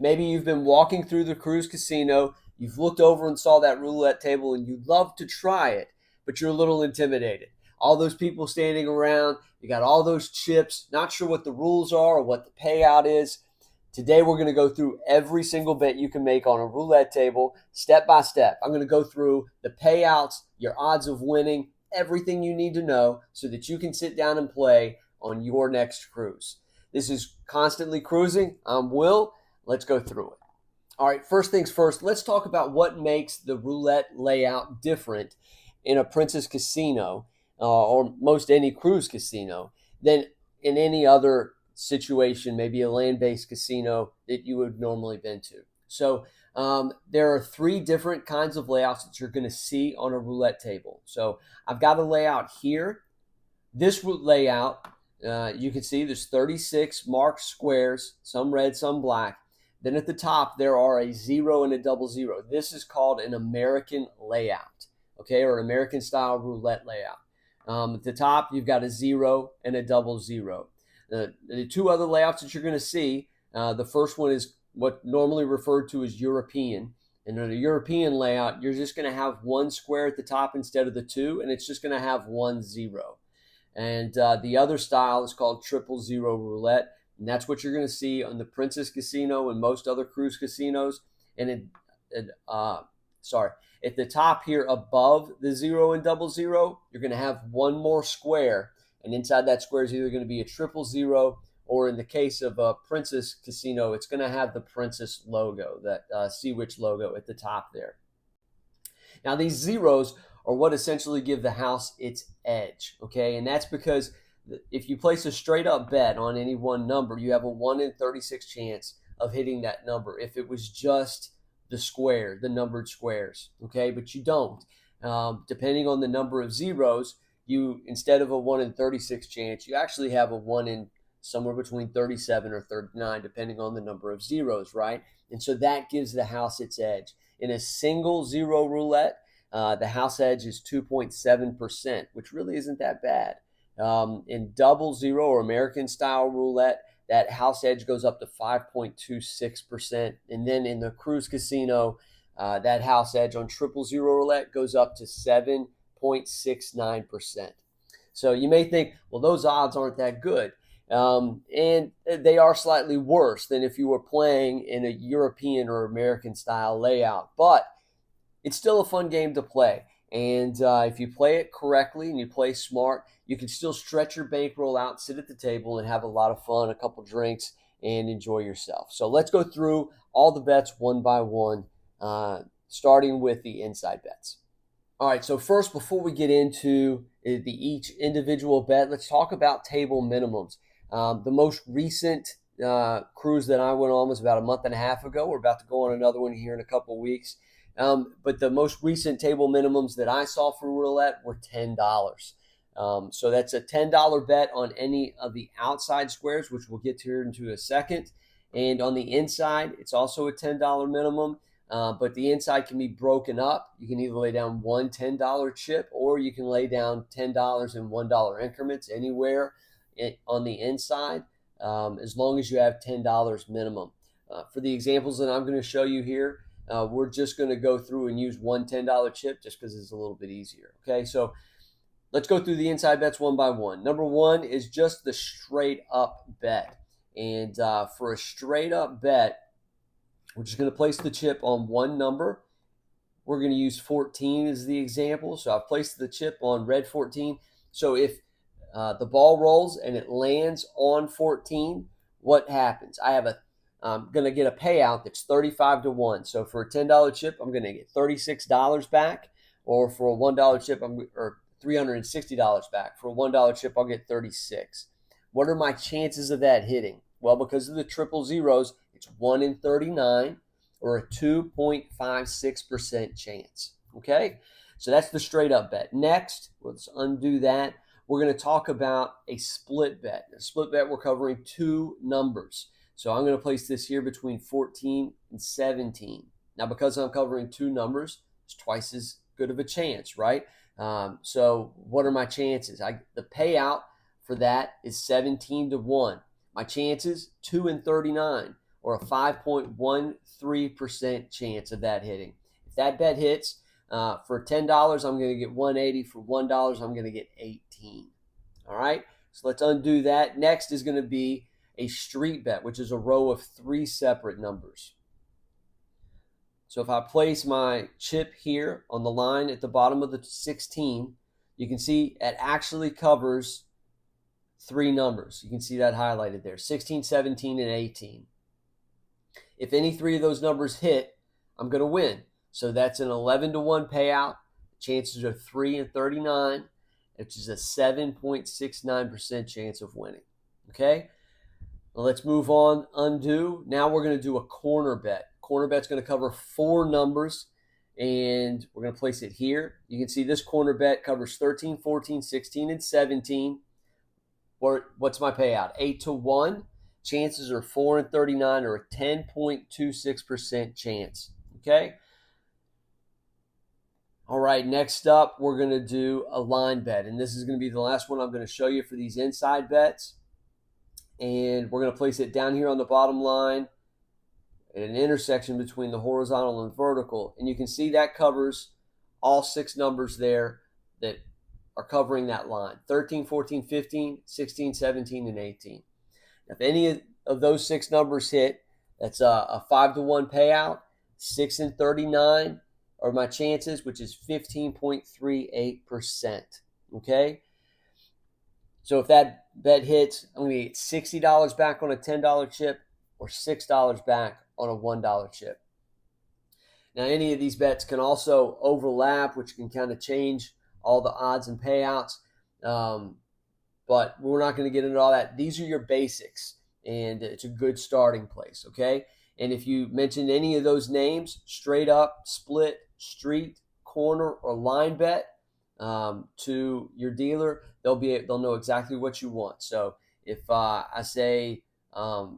Maybe you've been walking through the cruise casino, you've looked over and saw that roulette table and you'd love to try it, but you're a little intimidated. All those people standing around, you got all those chips, not sure what the rules are or what the payout is. Today, we're going to go through every single bet you can make on a roulette table, step by step. I'm going to go through the payouts, your odds of winning, everything you need to know so that you can sit down and play on your next cruise. This is Constantly Cruising. I'm Will. Let's go through it. All right, first things first, let's talk about what makes the roulette layout different in a Princess casino or most any cruise casino than in any other situation, maybe a land-based casino that you would normally been to. So there are three different kinds of layouts that you're going to see on a roulette table. So I've got a layout here. This layout, you can see there's 36 marked squares, some red, some black. Then at the top, there are a 0 and a 00. This is called an American layout, okay, or an American style roulette layout. At the top, you've got a 0 and a 00. The two other layouts that you're going to see, the first one is what normally referred to as European. And in a European layout, you're just going to have one square at the top instead of the two, and it's just going to have 1 0. And the other style is called 000 roulette, and that's what you're going to see on the Princess Casino and most other cruise casinos. And at the top here above the 0 and 00, you're going to have one more square. And inside that square is either going to be a 000, or in the case of a Princess Casino, it's going to have the Princess logo, that Sea Witch logo at the top there. Now, these zeros are what essentially give the house its edge, okay? And that's because if you place a straight up bet on any one number, you have a 1 in 36 chance of hitting that number if it was just the numbered squares, okay? But you don't. Depending on the number of zeros, you, instead of a 1 in 36 chance, you actually have a 1 in somewhere between 37 or 39, depending on the number of zeros, right? And so that gives the house its edge. In a single zero roulette, the house edge is 2.7%, which really isn't that bad. In 00 or American style roulette, that house edge goes up to 5.26%. And then in the cruise casino, that house edge on 000 roulette goes up to 7.69%. So you may think, well, those odds aren't that good. And they are slightly worse than if you were playing in a European or American style layout. But it's still a fun game to play. And if you play it correctly and you play smart, you can still stretch your bankroll out, sit at the table, and have a lot of fun, a couple drinks, and enjoy yourself. So let's go through all the bets one by one, starting with the inside bets. All right, so first, before we get into each individual bet, let's talk about table minimums. The most recent cruise that I went on was about a month and a half ago. We're about to go on another one here in a couple of weeks. But the most recent table minimums that I saw for roulette were $10. So that's a $10 bet on any of the outside squares, which we'll get to here into a second. And on the inside, it's also a $10 minimum. But the inside can be broken up. You can either lay down one $10 chip, or you can lay down $10 in $1 increments anywhere on the inside, as long as you have $10 minimum. For the examples that I'm going to show you here, we're just going to go through and use one $10 chip just because it's a little bit easier. Okay, so let's go through the inside bets one by one. Number one is just the straight up bet. And for a straight up bet, we're just going to place the chip on one number. We're going to use 14 as the example. So I've placed the chip on red 14. So if the ball rolls and it lands on 14, what happens? I'm going to get a payout that's 35 to 1. So for a $10 chip, I'm going to get $36 back. Or for a $1 chip, or $360 back. For a $1 chip, I'll get 36. What are my chances of that hitting? Well, because of the triple zeros, it's 1 in 39, or a 2.56% chance. Okay? So that's the straight up bet. Next, let's undo that. We're going to talk about a split bet. A split bet, we're covering two numbers. So I'm going to place this here between 14 and 17. Now, because I'm covering two numbers, it's twice as good of a chance, right? So what are my chances? The payout for that is 17 to 1. My chances, 2 in 39. or a 5.13% chance of that hitting. If that bet hits, for $10, I'm going to get 180. For $1, I'm going to get 18. All right, so let's undo that. Next is going to be a street bet, which is a row of 3 separate numbers. So if I place my chip here on the line at the bottom of the 16, you can see it actually covers 3 numbers. You can see that highlighted there, 16, 17, and 18. If any 3 of those numbers hit, I'm going to win. So that's an 11-to-1 payout. Chances are 3 in 39, which is a 7.69% chance of winning. Okay? Well, let's move on, undo. Now we're going to do a corner bet. Corner bet's going to cover 4 numbers, and we're going to place it here. You can see this corner bet covers 13, 14, 16, and 17. What's my payout? 8-to-1. Chances are 4 in 39, or a 10.26% chance. Okay? All right, next up, we're going to do a line bet, and this is going to be the last one I'm going to show you for these inside bets. And we're going to place it down here on the bottom line at an intersection between the horizontal and vertical. And you can see that covers all 6 numbers there that are covering that line: 13, 14, 15, 16, 17, and 18. If any of those 6 numbers hit, that's a 5-to-1 payout. 6 in 39 are my chances, which is 15.38%. Okay? So if that bet hits, I'm going to get $60 back on a $10 chip, or $6 back on a $1 chip. Now, any of these bets can also overlap, which can kind of change all the odds and payouts. But we're not going to get into all that. These are your basics, and it's a good starting place, okay? And if you mention any of those names, straight up, split, street, corner, or line bet, to your dealer, they'll know exactly what you want. So if I say, a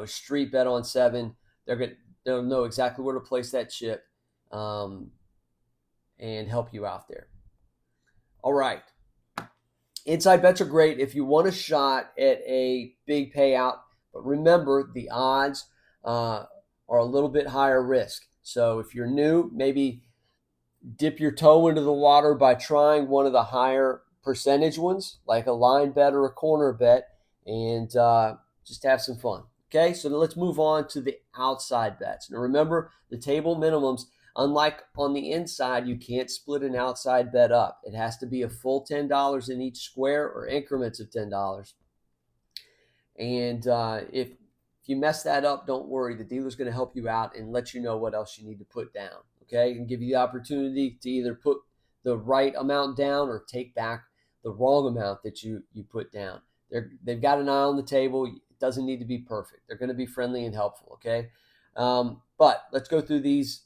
street bet on 7, they'll know exactly where to place that chip, and help you out there. All right. Inside bets are great if you want a shot at a big payout, but remember the odds are a little bit higher risk. So if you're new, maybe dip your toe into the water by trying one of the higher percentage ones, like a line bet or a corner bet, and just have some fun. Okay, so let's move on to the outside bets. Now remember, the table minimums, unlike on the inside, you can't split an outside bet up. It has to be a full $10 in each square, or increments of $10. And if you mess that up, don't worry. The dealer's going to help you out and let you know what else you need to put down. Okay, and give you the opportunity to either put the right amount down or take back the wrong amount that you put down. They've got an eye on the table. It doesn't need to be perfect. They're going to be friendly and helpful, okay? But let's go through these.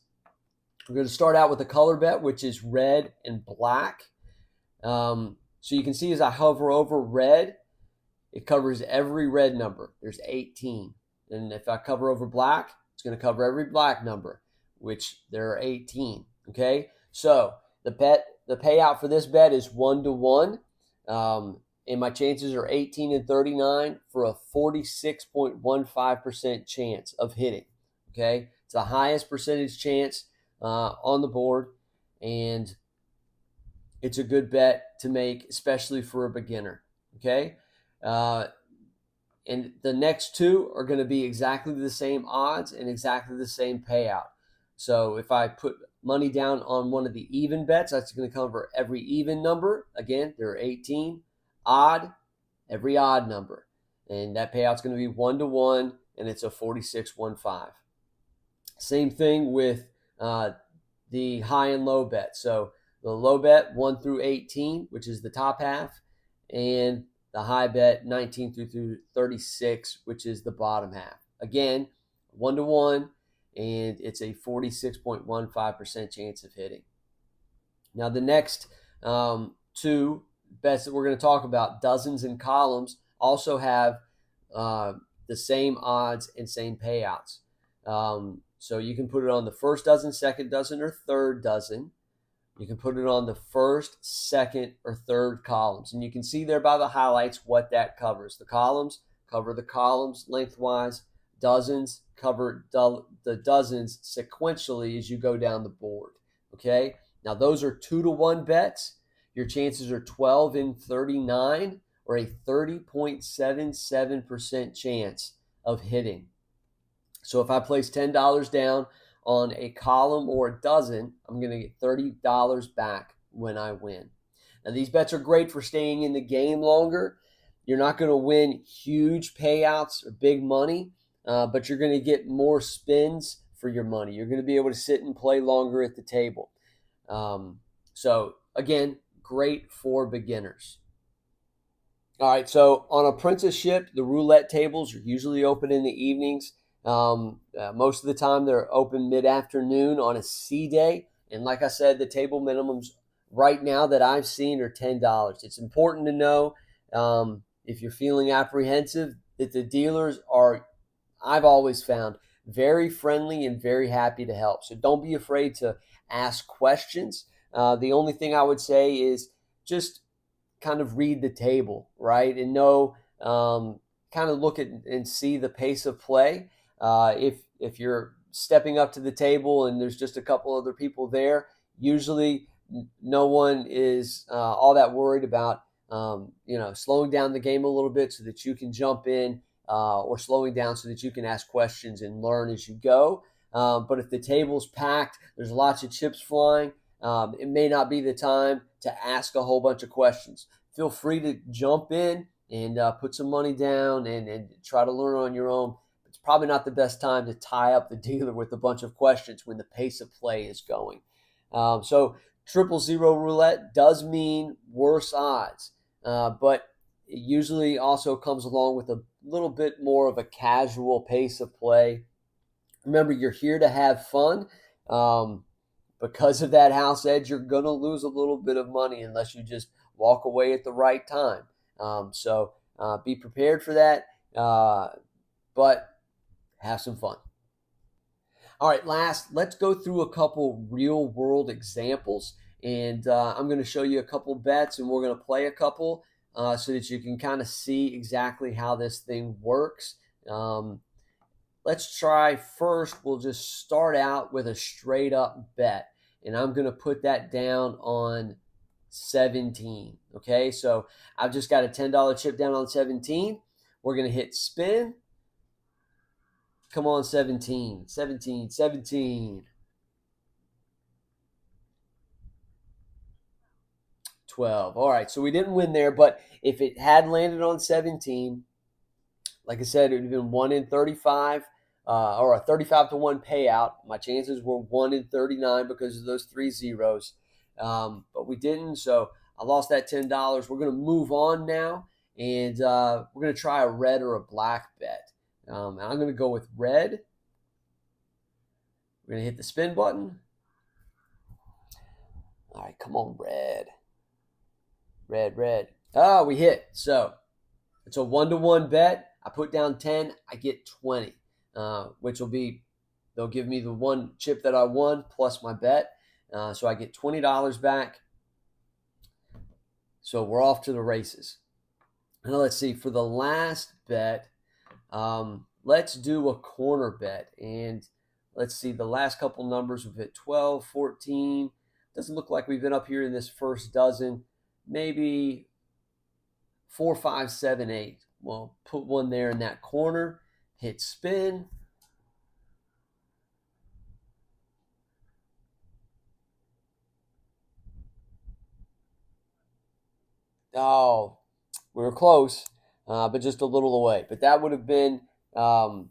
We're going to start out with a color bet, which is red and black. So you can see as I hover over red, it covers every red number. There's 18. And if I cover over black, it's going to cover every black number, which there are 18. Okay, so the payout for this bet is 1-to-1, and my chances are 18 and 39 for a 46.15% chance of hitting. Okay, it's the highest percentage chance on the board, and it's a good bet to make, especially for a beginner. Okay, and the next 2 are going to be exactly the same odds and exactly the same payout. So if I put money down on one of the even bets, that's going to cover every even number. Again, there are 18. Odd, every odd number. And that payout's going to be 1-to-1, and it's a 46.15. Same thing with the high and low bet. So the low bet, 1 through 18, which is the top half, and the high bet, 19 through 36, which is the bottom half. Again, 1-to-1, and it's a 46.15% chance of hitting. Now, the next 2 bets that we're going to talk about, dozens and columns, also have the same odds and same payouts. So you can put it on the first dozen, second dozen, or third dozen. You can put it on the first, second, or third columns. And you can see there by the highlights what that covers. The columns cover the columns lengthwise. dozens, cover the dozens sequentially as you go down the board. Okay, now those are 2-to-1 bets. Your chances are 12 in 39, or a 30.77% chance of hitting. So if I place $10 down on a column or a dozen, I'm going to get $30 back when I win. Now, these bets are great for staying in the game longer. You're not going to win huge payouts or big money, but you're going to get more spins for your money. You're going to be able to sit and play longer at the table. So, again, great for beginners. All right, so on apprenticeship, the roulette tables are usually open in the evenings. Most of the time, they're open mid-afternoon on a C day. And like I said, the table minimums right now that I've seen are $10. It's important to know, if you're feeling apprehensive, that the dealers are, I've always found, very friendly and very happy to help. So don't be afraid to ask questions. The only thing I would say is just kind of read the table, right? And know, kind of look at and see the pace of play. If you're stepping up to the table and there's just a couple other people there, usually no one is all that worried about slowing down the game a little bit so that you can jump in, or slowing down so that you can ask questions and learn as you go. But if the table's packed, there's lots of chips flying, it may not be the time to ask a whole bunch of questions. Feel free to jump in and put some money down and try to learn on your own. It's probably not the best time to tie up the dealer with a bunch of questions when the pace of play is going. So 000 roulette does mean worse odds, but it usually also comes along with a little bit more of a casual pace of play. Remember, you're here to have fun. Because of that house edge, you're going to lose a little bit of money unless you just walk away at the right time. So be prepared for that, but have some fun. All right, let's go through a couple real world examples. And I'm going to show you a couple bets, and we're going to play a couple so that you can kind of see exactly how this thing works. Let's try first. We'll just start out with a straight up bet, and I'm going to put that down on 17. Okay, so I've just got a $10 chip down on 17. We're going to hit spin. Come on, 17, 17, 17. 12. All right, so we didn't win there, but if it had landed on 17, like I said, it would have been 1 in 35, or a 35-to-1 payout. My chances were 1 in 39 because of those 3 zeros, but we didn't, so I lost that $10. We're going to move on now, and we're going to try a red or a black bet. And I'm going to go with red. We're going to hit the spin button. All right, come on, red. Red, red. Oh, we hit. So it's a 1-to-1 bet. I put down 10, I get 20, which will be, they'll give me the one chip that I won plus my bet. So I get $20 back. So we're off to the races. Now let's see, for the last bet, let's do a corner bet. And let's see, the last couple numbers, we've hit 12, 14. Doesn't look like we've been up here in this first dozen. Maybe 4, 5, 7, 8. Well, put one there in that corner, hit spin. Oh, we were close, but just a little away. But that would have been an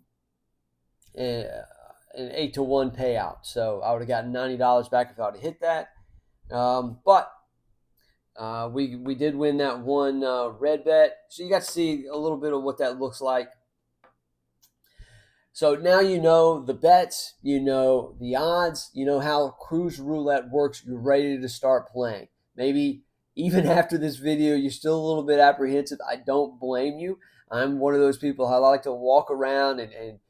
8-to-1 payout. So I would have gotten $90 back if I would have hit that. But we did win that one red bet. So you got to see a little bit of what that looks like. So now you know the bets, you know the odds, you know how cruise roulette works. You're ready to start playing. Maybe even after this video, you're still a little bit apprehensive. I don't blame you. I'm one of those people. I like to walk around and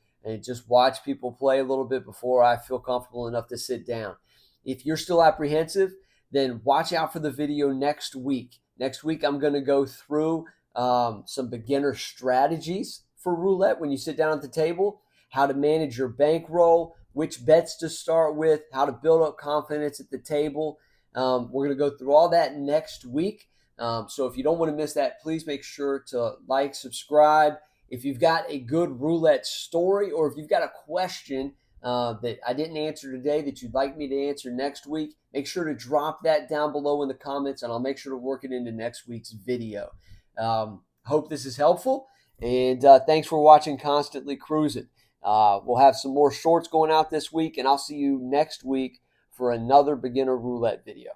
just watch people play a little bit before I feel comfortable enough to sit down. If you're still apprehensive, then watch out for the video next week. Next week, I'm going to go through some beginner strategies for roulette when you sit down at the table. how to manage your bankroll, which bets to start with, how to build up confidence at the table. We're going to go through all that next week. So if you don't want to miss that, please make sure to like, subscribe. If you've got a good roulette story, or if you've got a question that I didn't answer today that you'd like me to answer next week, make sure to drop that down below in the comments, and I'll make sure to work it into next week's video. Hope this is helpful, and thanks for watching Constantly Cruising. We'll have some more shorts going out this week, and I'll see you next week for another beginner roulette video.